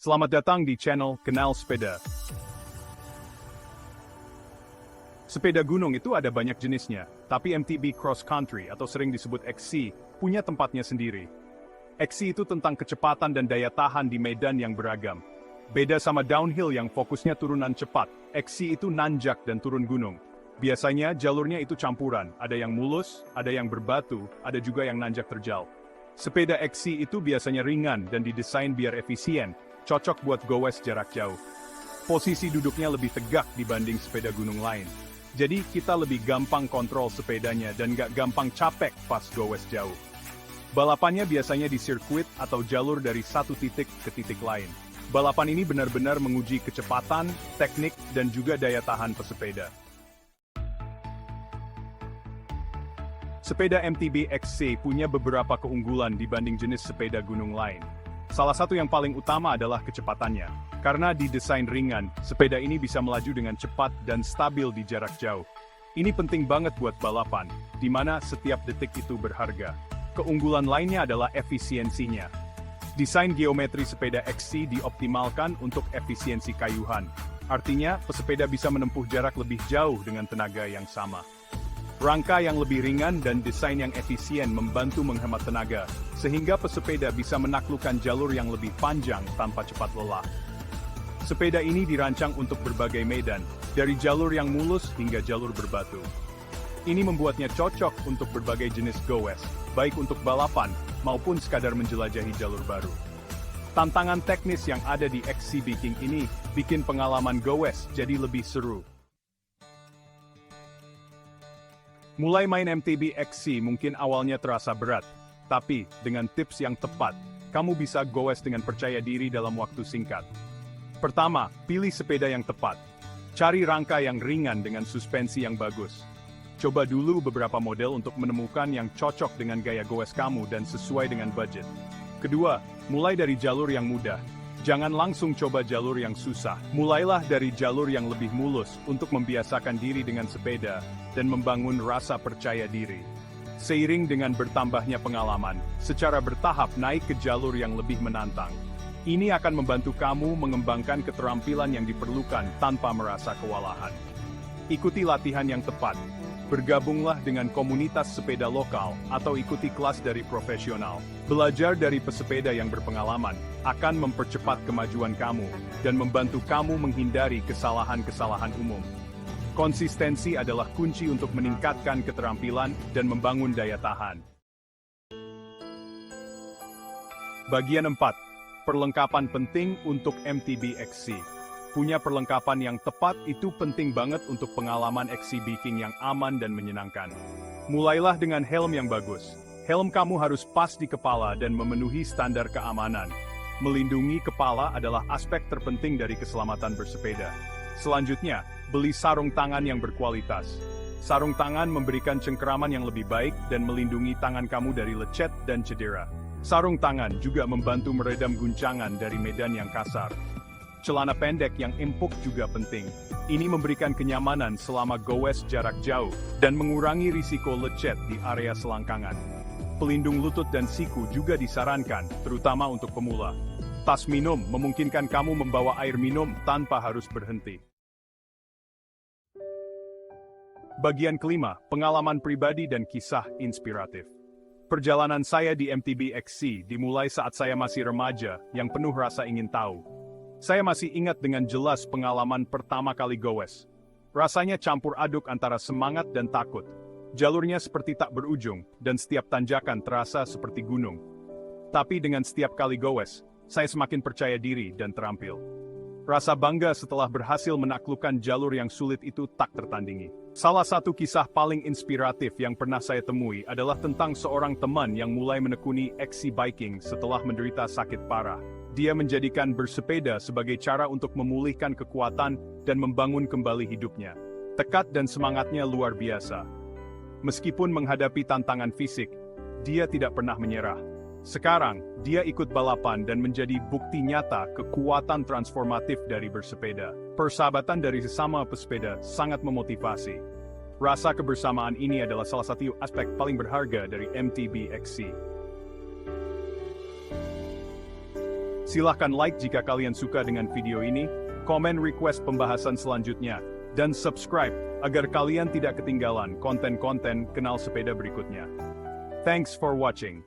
Selamat datang di channel Kenal Sepeda. Sepeda gunung itu ada banyak jenisnya, tapi MTB Cross Country atau sering disebut XC punya tempatnya sendiri. XC itu tentang kecepatan dan daya tahan di medan yang beragam. Beda sama downhill yang fokusnya turunan cepat, XC itu nanjak dan turun gunung. Biasanya jalurnya itu campuran, ada yang mulus, ada yang berbatu, ada juga yang nanjak terjal. Sepeda XC itu biasanya ringan dan didesain biar efisien, cocok buat gowes jarak jauh. Posisi duduknya lebih tegak dibanding sepeda gunung lain. Jadi kita lebih gampang kontrol sepedanya dan gak gampang capek pas gowes jauh. Balapannya biasanya di sirkuit atau jalur dari satu titik ke titik lain. Balapan ini benar-benar menguji kecepatan, teknik, dan juga daya tahan pesepeda. Sepeda MTB XC punya beberapa keunggulan dibanding jenis sepeda gunung lain. Salah satu yang paling utama adalah kecepatannya. Karena didesain ringan, sepeda ini bisa melaju dengan cepat dan stabil di jarak jauh. Ini penting banget buat balapan, di mana setiap detik itu berharga. Keunggulan lainnya adalah efisiensinya. Desain geometri sepeda XC dioptimalkan untuk efisiensi kayuhan. Artinya, pesepeda bisa menempuh jarak lebih jauh dengan tenaga yang sama. Rangka yang lebih ringan dan desain yang efisien membantu menghemat tenaga, sehingga pesepeda bisa menaklukkan jalur yang lebih panjang tanpa cepat lelah. Sepeda ini dirancang untuk berbagai medan, dari jalur yang mulus hingga jalur berbatu. Ini membuatnya cocok untuk berbagai jenis gowes, baik untuk balapan maupun sekadar menjelajahi jalur baru. Tantangan teknis yang ada di XC Biking ini bikin pengalaman gowes jadi lebih seru. Mulai main MTB XC mungkin awalnya terasa berat, tapi dengan tips yang tepat, kamu bisa gowes dengan percaya diri dalam waktu singkat. Pertama, pilih sepeda yang tepat. Cari rangka yang ringan dengan suspensi yang bagus. Coba dulu beberapa model untuk menemukan yang cocok dengan gaya gowes kamu dan sesuai dengan budget. Kedua, mulai dari jalur yang mudah. Jangan langsung coba jalur yang susah. Mulailah dari jalur yang lebih mulus untuk membiasakan diri dengan sepeda dan membangun rasa percaya diri. Seiring dengan bertambahnya pengalaman, secara bertahap naik ke jalur yang lebih menantang. Ini akan membantu kamu mengembangkan keterampilan yang diperlukan tanpa merasa kewalahan. Ikuti latihan yang tepat. Bergabunglah dengan komunitas sepeda lokal atau ikuti kelas dari profesional. Belajar dari pesepeda yang berpengalaman akan mempercepat kemajuan kamu dan membantu kamu menghindari kesalahan-kesalahan umum. Konsistensi adalah kunci untuk meningkatkan keterampilan dan membangun daya tahan. Bagian 4. Perlengkapan penting untuk MTB XC. Punya perlengkapan yang tepat itu penting banget untuk pengalaman XC Biking yang aman dan menyenangkan. Mulailah dengan helm yang bagus. Helm kamu harus pas di kepala dan memenuhi standar keamanan. Melindungi kepala adalah aspek terpenting dari keselamatan bersepeda. Selanjutnya, beli sarung tangan yang berkualitas. Sarung tangan memberikan cengkeraman yang lebih baik dan melindungi tangan kamu dari lecet dan cedera. Sarung tangan juga membantu meredam guncangan dari medan yang kasar. Celana pendek yang empuk juga penting. Ini memberikan kenyamanan selama gowes jarak jauh dan mengurangi risiko lecet di area selangkangan. Pelindung lutut dan siku juga disarankan, terutama untuk pemula. Tas minum memungkinkan kamu membawa air minum tanpa harus berhenti. Bagian kelima, pengalaman pribadi dan kisah inspiratif. Perjalanan saya di MTB XC dimulai saat saya masih remaja yang penuh rasa ingin tahu. Saya masih ingat dengan jelas pengalaman pertama kali gowes. Rasanya campur aduk antara semangat dan takut. Jalurnya seperti tak berujung, dan setiap tanjakan terasa seperti gunung. Tapi dengan setiap kali gowes, saya semakin percaya diri dan terampil. Rasa bangga setelah berhasil menaklukkan jalur yang sulit itu tak tertandingi. Salah satu kisah paling inspiratif yang pernah saya temui adalah tentang seorang teman yang mulai menekuni XC Biking setelah menderita sakit parah. Dia menjadikan bersepeda sebagai cara untuk memulihkan kekuatan dan membangun kembali hidupnya. Tekad dan semangatnya luar biasa. Meskipun menghadapi tantangan fisik, dia tidak pernah menyerah. Sekarang, dia ikut balapan dan menjadi bukti nyata kekuatan transformatif dari bersepeda. Persahabatan dari sesama pesepeda sangat memotivasi. Rasa kebersamaan ini adalah salah satu aspek paling berharga dari MTB XC. Silahkan like jika kalian suka dengan video ini, komen request pembahasan selanjutnya, dan subscribe agar kalian tidak ketinggalan konten-konten kenal sepeda berikutnya. Thanks for watching.